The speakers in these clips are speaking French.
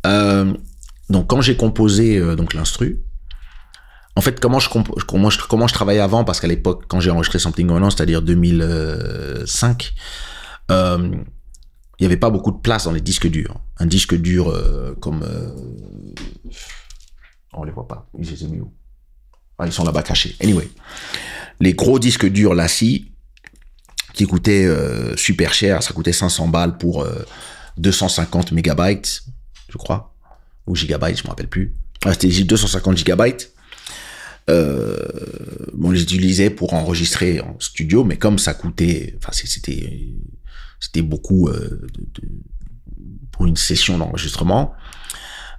Donc quand j'ai composé donc l'instru, en fait comment je travaillais avant, parce qu'à l'époque quand j'ai enregistré Something Going On, c'est-à-dire 2005, il y avait pas beaucoup de place dans les disques durs. Un disque dur comme on les voit pas, ils les ont mis où? Ah, ils sont là-bas cachés. Anyway, les gros disques durs Lassie qui coûtaient super cher, ça coûtait 500 balles pour 250 mégabytes, je crois, ou gigabytes, je me rappelle plus. Ah, c'était 250 gigabytes. On les utilisait pour enregistrer en studio, mais comme ça coûtait, enfin c'était beaucoup pour une session d'enregistrement.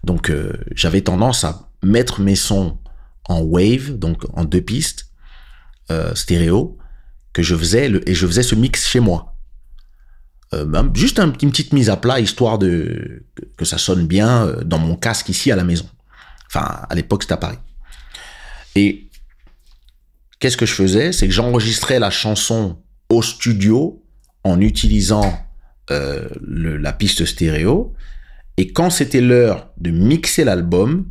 Donc j'avais tendance à mettre mes sons en wave, donc en 2 pistes stéréo, que je faisais et je faisais ce mix chez moi. Juste une petite mise à plat, histoire que ça sonne bien dans mon casque ici à la maison. Enfin, à l'époque, c'était à Paris. Et qu'est-ce que je faisais? C'est que j'enregistrais la chanson au studio en utilisant la piste stéréo. Et quand c'était l'heure de mixer l'album,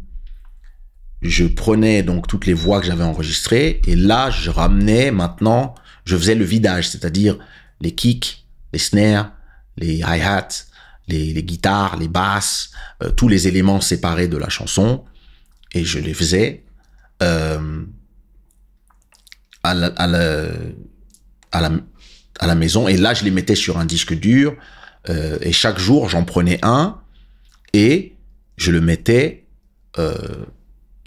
je prenais donc toutes les voix que j'avais enregistrées et là, je ramenais maintenant, je faisais le vidage, c'est-à-dire les kicks, les snares, les hi-hats, les guitares, les basses, tous les éléments séparés de la chanson, et je les faisais à la maison, et là je les mettais sur un disque dur, et chaque jour j'en prenais un et je le mettais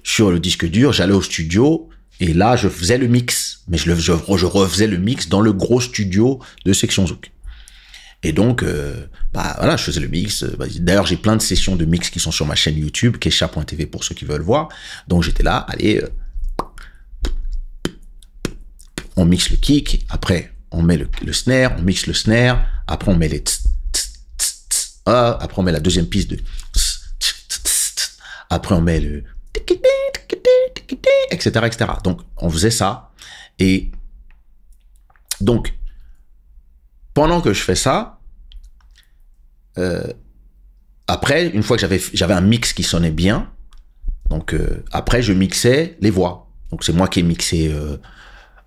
sur le disque dur, j'allais au studio et là je faisais le mix, mais je refaisais le mix dans le gros studio de Section Zouk. Et donc voilà, je faisais le mix. D'ailleurs, j'ai plein de sessions de mix qui sont sur ma chaîne YouTube, kesha.tv pour ceux qui veulent voir. Donc j'étais là, allez, on mixe le kick, après on met le snare, on mixe le snare, après on met les après on met la deuxième piste de après on met le etc. Donc on faisait ça, et donc pendant que je fais ça, après, une fois que j'avais un mix qui sonnait bien, donc après je mixais les voix. Donc c'est moi qui ai mixé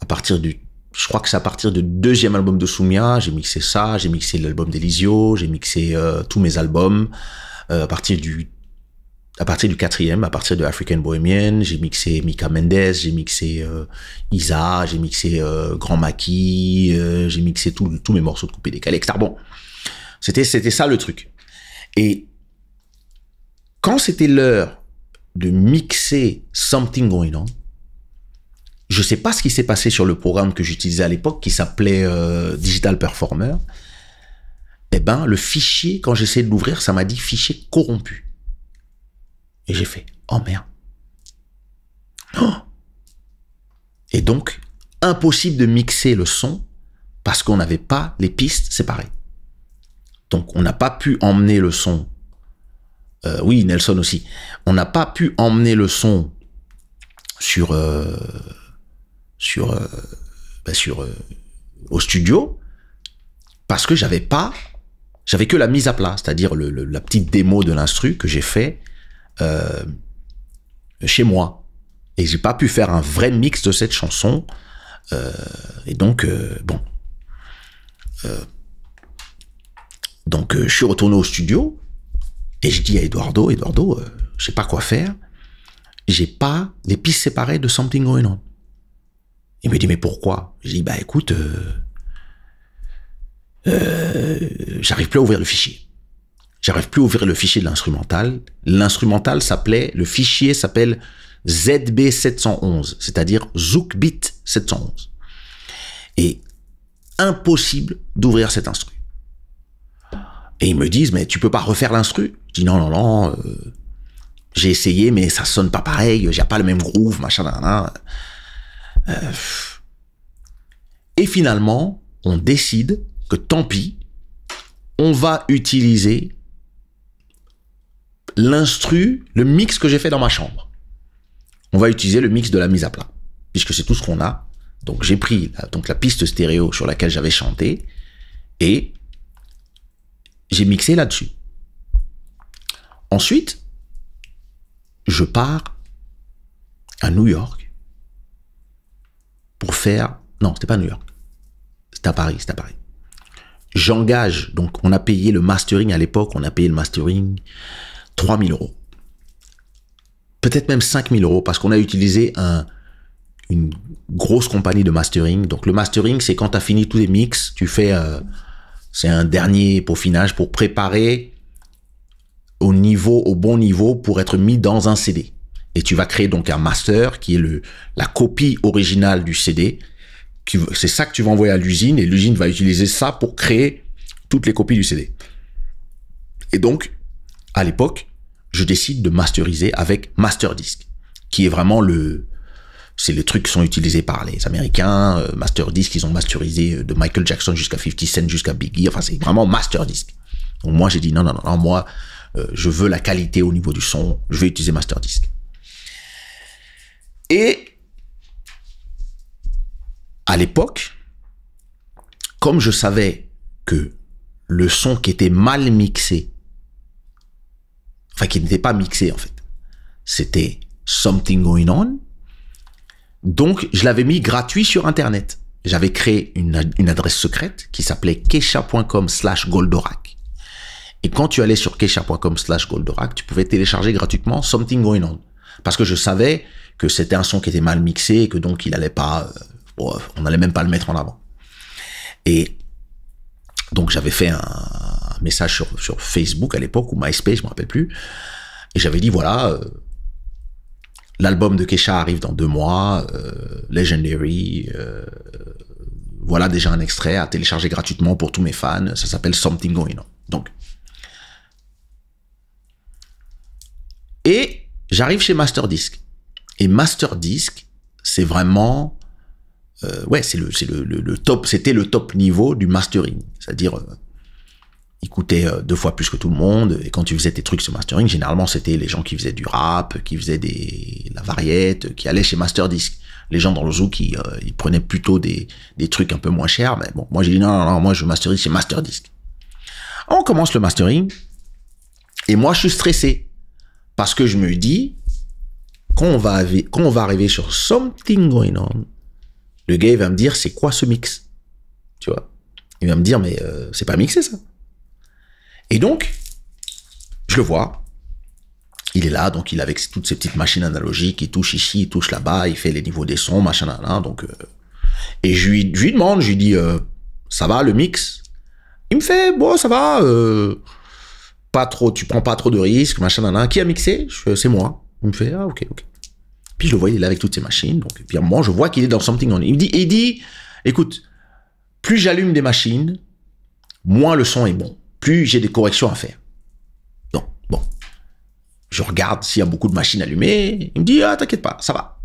à partir je crois que c'est à partir du 2e album de Soumia, j'ai mixé ça, j'ai mixé l'album d'Elisio, j'ai mixé tous mes albums à partir du 4e, à partir de African Bohemian, j'ai mixé Mika Mendes, j'ai mixé Isa, j'ai mixé Grand Maki, j'ai mixé tous mes morceaux de coupé décalé, etc. Bon, c'était ça le truc. Et quand c'était l'heure de mixer Something Going On, je sais pas ce qui s'est passé sur le programme que j'utilisais à l'époque, qui s'appelait Digital Performer. Eh ben, le fichier, quand j'essayais de l'ouvrir, ça m'a dit fichier corrompu. Et j'ai fait, oh merde. Oh. Et donc, impossible de mixer le son parce qu'on n'avait pas les pistes séparées. Donc, on n'a pas pu emmener le son. Oui, Nelson aussi. On n'a pas pu emmener le son au studio parce que j'avais que la mise à plat, c'est-à-dire la petite démo de l'instru que j'ai fait chez moi, et j'ai pas pu faire un vrai mix de cette chanson, et donc bon, donc je suis retourné au studio et je dis à Eduardo, je sais pas quoi faire, j'ai pas les pistes séparées de Something Going On. Il me dit mais pourquoi? Je dis bah écoute, j'arrive plus à ouvrir le fichier. J'arrive plus à ouvrir le fichier de l'instrumental. L'instrumental le fichier s'appelle ZB711, c'est-à-dire Zouk Beat 711. Et impossible d'ouvrir cet instru. Et ils me disent, mais tu peux pas refaire l'instru? Je dis non, j'ai essayé, mais ça sonne pas pareil, j'ai pas le même groove, machin, Et finalement, on décide que tant pis, on va utiliser l'instru, le mix que j'ai fait dans ma chambre. On va utiliser le mix de la mise à plat, puisque c'est tout ce qu'on a. Donc j'ai pris la piste stéréo sur laquelle j'avais chanté et j'ai mixé là-dessus. Ensuite, je pars à New York pour faire... Non, c'était pas New York. C'était à Paris, J'engage, donc on a payé le mastering à l'époque, on a payé le mastering 3 000 €. Peut-être même 5 000 € parce qu'on a utilisé une grosse compagnie de mastering. Donc le mastering, c'est quand tu as fini tous les mix, tu fais... c'est un dernier peaufinage pour préparer au bon niveau pour être mis dans un CD. Et tu vas créer donc un master qui est la copie originale du CD. C'est ça que tu vas envoyer à l'usine et l'usine va utiliser ça pour créer toutes les copies du CD. Et donc, à l'époque, je décide de masteriser avec Masterdisk, qui est vraiment c'est les trucs qui sont utilisés par les Américains. Masterdisk, ils ont masterisé de Michael Jackson jusqu'à 50 Cent, jusqu'à Biggie. Enfin, c'est vraiment Masterdisk. Donc moi, j'ai dit non, moi, je veux la qualité au niveau du son. Je vais utiliser Masterdisk. Et à l'époque, comme je savais que le son qui était mal mixé, enfin qui n'était pas mixé en fait, c'était Something Going On, donc je l'avais mis gratuit sur Internet. J'avais créé une adresse secrète qui s'appelait kesha.com/Goldorak. Et quand tu allais sur kesha.com/Goldorak, tu pouvais télécharger gratuitement Something Going On. Parce que je savais que c'était un son qui était mal mixé et que donc il allait pas... on n'allait même pas le mettre en avant. Et donc j'avais fait un message sur Facebook à l'époque, ou MySpace, je me rappelle plus, et j'avais dit voilà, l'album de Kesha arrive dans 2 mois, Legendary, voilà déjà un extrait à télécharger gratuitement pour tous mes fans, ça s'appelle Something Going On. Donc, et j'arrive chez Masterdisk, et Masterdisk, c'est vraiment... c'est le top, c'était le top niveau du mastering. C'est-à-dire, il coûtait 2 fois plus que tout le monde. Et quand tu faisais tes trucs sur mastering, généralement, c'était les gens qui faisaient du rap, qui faisaient la variette, qui allaient chez Masterdisk. Les gens dans le zouk, ils prenaient plutôt des trucs un peu moins chers. Mais bon, moi, j'ai dit non, moi, je masterise chez Masterdisk. On commence le mastering. Et moi, je suis stressé. Parce que je me dis, quand on va arriver sur Something Going On, le gars, il va me dire, c'est quoi ce mix? Tu vois? Il va me dire, mais c'est pas mixé, ça. Et donc, je le vois. Il est là, donc il est avec toutes ces petites machines analogiques, il touche ici, il touche là-bas, il fait les niveaux des sons, machin, là, donc... et je lui demande, je lui dis, ça va, le mix? Il me fait, bon, ça va, pas trop, tu prends pas trop de risques, machin, là. Qui a mixé? C'est moi. Il me fait, ah, ok. Puis je le vois, il est là avec toutes ces machines. Donc, et puis à un moment, je vois qu'il est dans Something On. Il dit, écoute, plus j'allume des machines, moins le son est bon. Plus j'ai des corrections à faire. Donc, bon. Je regarde s'il y a beaucoup de machines allumées. Il me dit, ah, t'inquiète pas, ça va.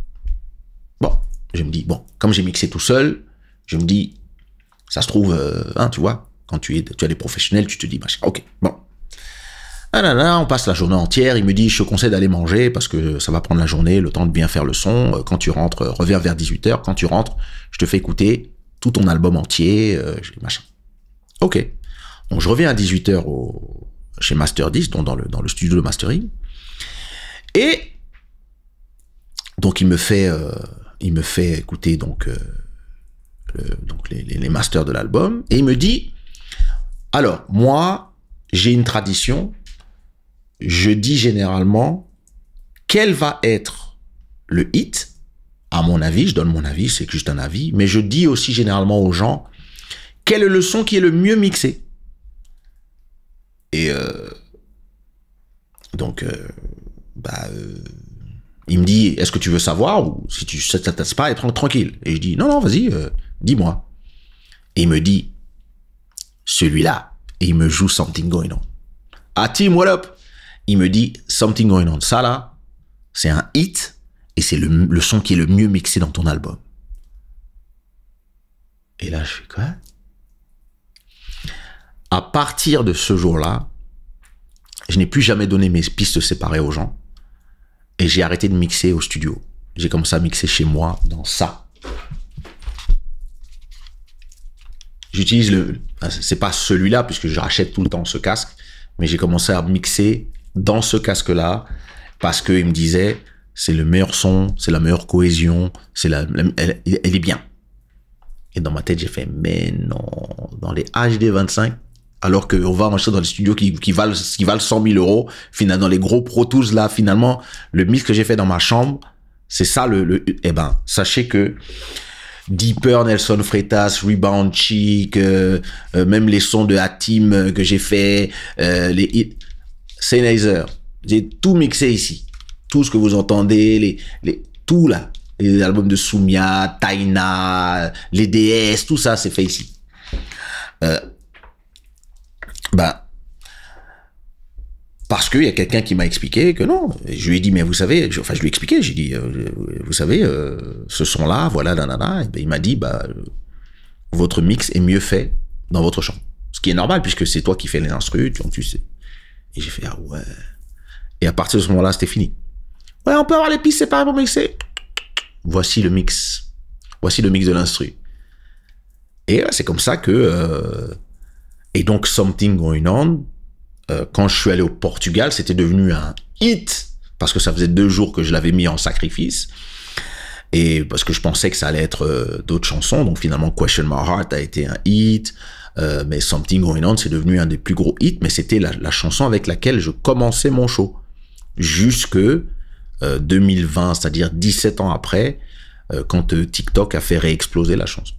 Bon. Je me dis, bon, comme j'ai mixé tout seul, je me dis, ça se trouve, tu vois, quand tu as des professionnels, tu te dis, machin, ok, bon. On passe la journée entière, il me dit, je te conseille d'aller manger parce que ça va prendre la journée, le temps de bien faire le son. Quand tu rentres, reviens vers 18h, quand tu rentres, je te fais écouter tout ton album entier, machin. Ok. Donc je reviens à 18h chez Masterdisk, donc dans le studio de mastering. Et donc il me fait écouter donc les masters de l'album, et il me dit, alors, moi, j'ai une tradition, je dis généralement quel va être le hit, à mon avis, je donne mon avis, c'est juste un avis, mais je dis aussi généralement aux gens quel est le son qui est le mieux mixé. Et il me dit, est-ce que tu veux savoir, ou si tu ne t'intéresses pas, être tranquille. Et je dis, non, vas-y, dis-moi. Et il me dit, celui-là, et il me joue Something Going On. Ah, Tim, what up? Il me dit, Something Going On, ça là, c'est un hit, et c'est le son qui est le mieux mixé dans ton album. Et là, je fais quoi? À partir de ce jour-là, je n'ai plus jamais donné mes pistes séparées aux gens. Et j'ai arrêté de mixer au studio. J'ai commencé à mixer chez moi dans ça. J'utilise c'est pas celui-là puisque je rachète tout le temps ce casque, mais j'ai commencé à mixer dans ce casque-là, parce qu'il me disait, c'est le meilleur son, c'est la meilleure cohésion, elle est bien. Et dans ma tête, j'ai fait, mais non, dans les HD 25, alors qu'on va enregistrer dans les studios qui valent 100 000 euros, finalement, dans les gros Pro Tools, là, finalement, le mix que j'ai fait dans ma chambre, c'est ça eh ben, sachez que Deeper, Nelson Freitas, Rebound Chic, même les sons de Hatim que j'ai fait, Sennheiser, j'ai tout mixé ici. Tout ce que vous entendez, tout là. Les albums de Soumia, Taina, les DS, tout ça, c'est fait ici. Parce qu'il y a quelqu'un qui m'a expliqué que non. Et je lui ai dit, mais vous savez, je lui ai expliqué, j'ai dit, vous savez, ce son-là, voilà, nanana. Et ben, il m'a dit, votre mix est mieux fait dans votre chambre. Ce qui est normal, puisque c'est toi qui fais les instrus, tu sais. Et j'ai fait, ah ouais. Et à partir de ce moment-là, c'était fini. Ouais, on peut avoir les pistes séparées pour mixer. Voici le mix. Voici le mix de l'instru. Et c'est comme ça que... et donc, Something Going On, quand je suis allé au Portugal, c'était devenu un hit, parce que ça faisait 2 jours que je l'avais mis en sacrifice, et parce que je pensais que ça allait être d'autres chansons. Donc finalement, Question My Heart a été un hit, mais Something Going On, c'est devenu un des plus gros hits, mais c'était la chanson avec laquelle je commençais mon show. Jusque 2020, c'est-à-dire 17 ans après, quand TikTok a fait réexploser la chanson.